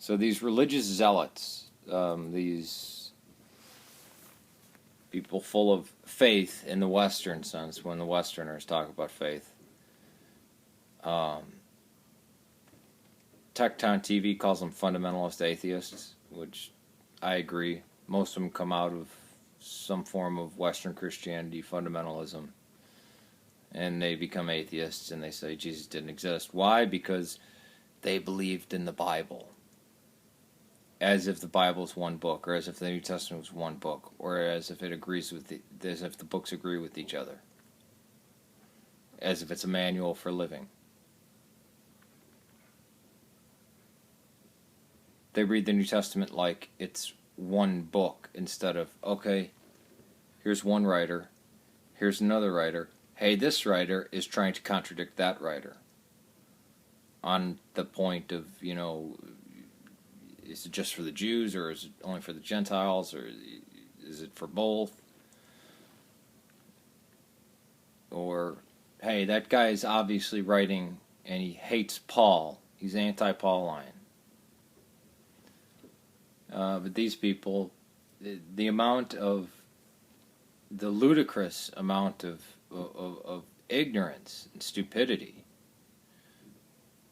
So these religious zealots, these people full of faith in the Western sense, when the Westerners talk about faith. Tecton TV calls them fundamentalist atheists, which I agree. Most of them come out of some form of Western Christianity, fundamentalism, and they become atheists and they say Jesus didn't exist. Why? Because they believed in the Bible, as if the Bible is one book, or as if the New Testament was one book, or as if it agrees with as if the books agree with each other, as if it's a manual for living. They read the New Testament like it's one book instead of, okay, here's one writer, here's another writer. Hey, this writer is trying to contradict that writer on the point of, is it just for the Jews, or is it only for the Gentiles, or is it for both? Or, hey, that guy is obviously writing and he hates Paul. He's anti-Pauline. But these people, the ludicrous amount of ignorance and stupidity.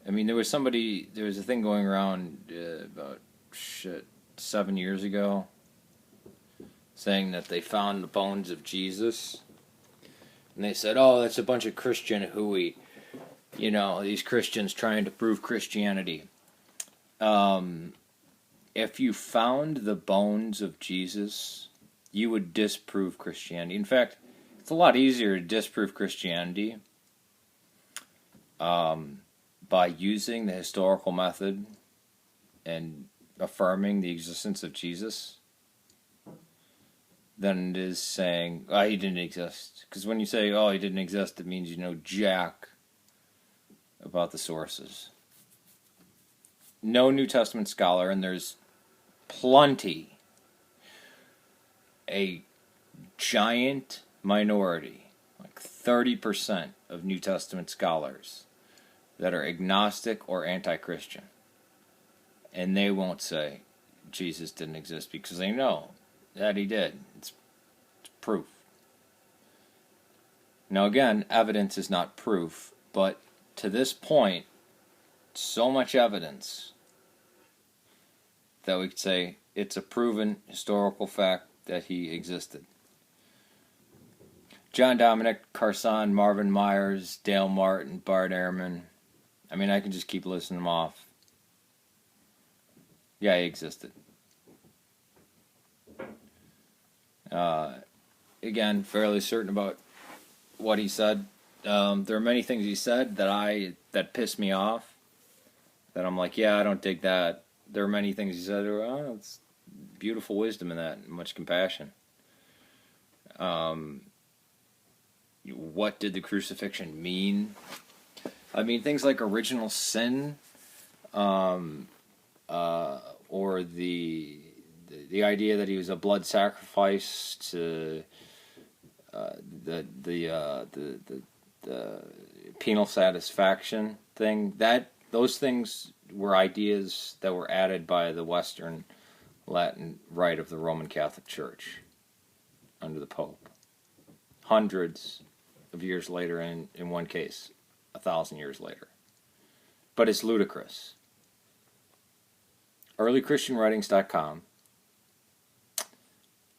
I mean, there was a thing going around about 7 years ago, saying that they found the bones of Jesus, and they said, "Oh, that's a bunch of Christian hooey, these Christians trying to prove Christianity." If you found the bones of Jesus, you would disprove Christianity. In fact, it's a lot easier to disprove Christianity by using the historical method and affirming the existence of Jesus than it is saying, "Oh, he didn't exist." Because when you say, "Oh, he didn't exist," it means you know jack about the sources. No New Testament scholar, and there's plenty, a giant minority, like 30% of New Testament scholars that are agnostic or anti-Christian. And they won't say Jesus didn't exist because they know that he did. It's proof. Now again, evidence is not proof, but to this point, so much evidence that we could say it's a proven historical fact that he existed. John Dominic, Carson, Marvin Myers, Dale Martin, Bart Ehrman. I mean, I can just keep listing them off. Yeah, he existed. Again, fairly certain about what he said. There are many things he said that pissed me off. That I'm like, yeah, I don't dig that. There are many things he said. It's beautiful wisdom in that, and much compassion. What did the crucifixion mean? I mean, things like original sin, or the idea that he was a blood sacrifice to the penal satisfaction thing. Those things were ideas that were added by the Western Latin Rite of the Roman Catholic Church under the Pope. Hundreds of years later, in one case, 1,000 years later. But it's ludicrous. EarlyChristianWritings.com.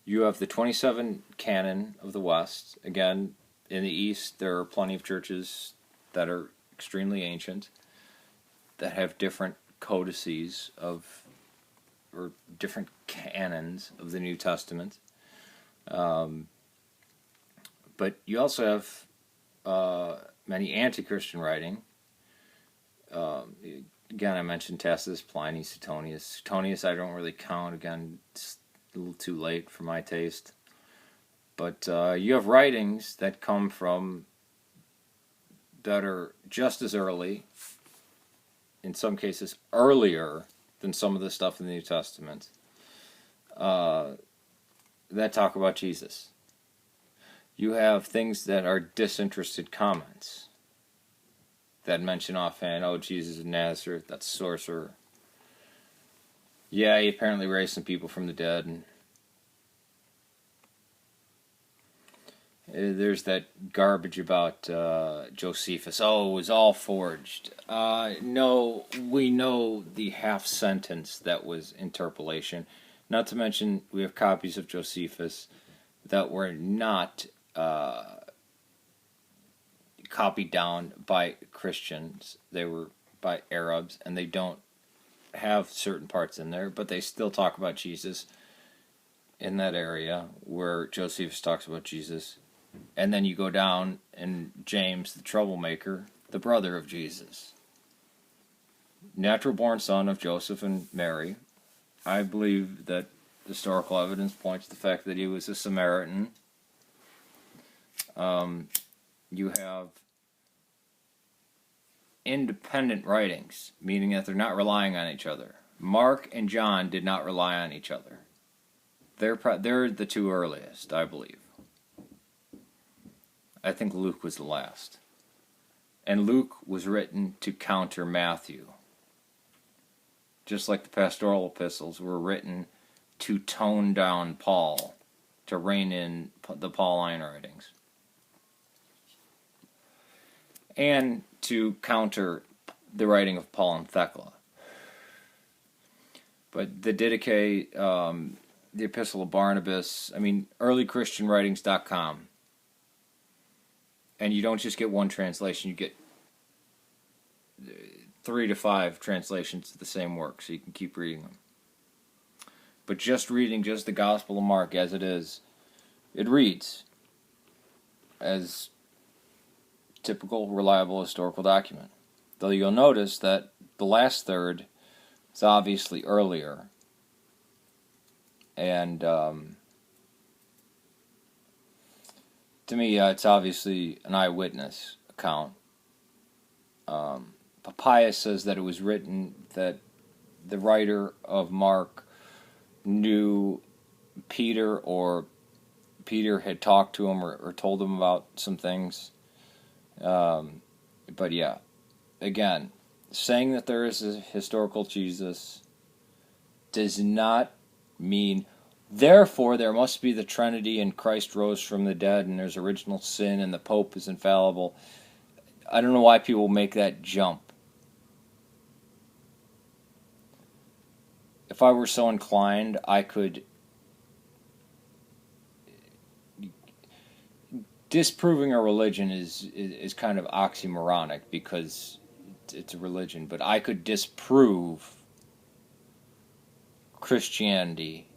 You have the 27 canon of the West. Again, in the East, there are plenty of churches that are extremely ancient, that have different codices or different canons of the New Testament. But you also have many anti-Christian writing. Again, I mentioned Tacitus, Pliny, Suetonius. Suetonius I don't really count. Again, it's a little too late for my taste. But you have writings that come from, that are just as early, in some cases earlier than some of the stuff in the New Testament, that talk about Jesus. You have things that are disinterested comments that mention offhand, "Oh, Jesus of Nazareth, that's sorcerer." Yeah, he apparently raised some people from the dead. And there's that garbage about Josephus. Oh, it was all forged. No, we know the half sentence that was interpolation. Not to mention, we have copies of Josephus that were not copied down by Christians. They were by Arabs, and they don't have certain parts in there, but they still talk about Jesus in that area where Josephus talks about Jesus. And then you go down, and James, the troublemaker, the brother of Jesus, natural-born son of Joseph and Mary. I believe that historical evidence points to the fact that he was a Samaritan. You have independent writings, meaning that they're not relying on each other. Mark and John did not rely on each other. They're the two earliest, I believe. I think Luke was the last. And Luke was written to counter Matthew. Just like the pastoral epistles were written to tone down Paul, to rein in the Pauline writings. And to counter the writing of Paul and Thecla. But the Didache, the Epistle of Barnabas, earlychristianwritings.com. And you don't just get one translation, you get 3 to 5 translations of the same work, so you can keep reading them. But just reading just the Gospel of Mark as it is, it reads as typical, reliable historical document. Though you'll notice that the last third is obviously earlier. And to me, it's obviously an eyewitness account. Papias says that it was written that the writer of Mark knew Peter, or Peter had talked to him or told him about some things. But yeah, again, saying that there is a historical Jesus does not mean, therefore, there must be the Trinity and Christ rose from the dead and there's original sin and the Pope is infallible. I don't know why people make that jump. If I were so inclined, I could... Disproving a religion is kind of oxymoronic because it's a religion, but I could disprove Christianity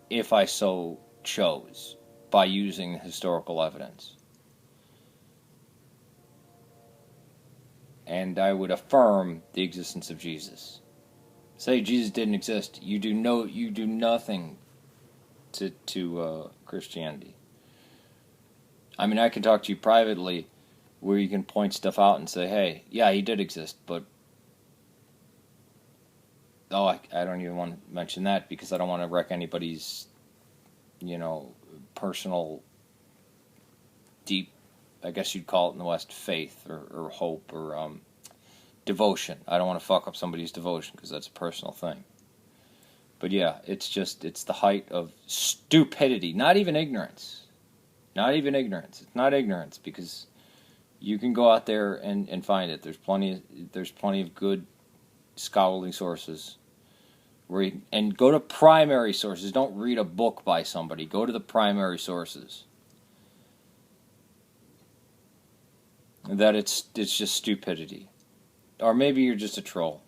if I so chose by using historical evidence. And I would affirm the existence of Jesus. Say Jesus didn't exist, you do nothing to Christianity. I can talk to you privately where you can point stuff out and say, hey, yeah, he did exist, but I don't even want to mention that because I don't want to wreck anybody's, personal, deep, I guess you'd call it in the West, faith or hope or devotion. I don't want to fuck up somebody's devotion because that's a personal thing. But yeah, it's the height of stupidity, not even ignorance. Not even ignorance. It's not ignorance because you can go out there and find it. There's plenty of good scholarly sources and go to primary sources. Don't read a book by somebody. Go to the primary sources. That it's just stupidity. Or maybe you're just a troll.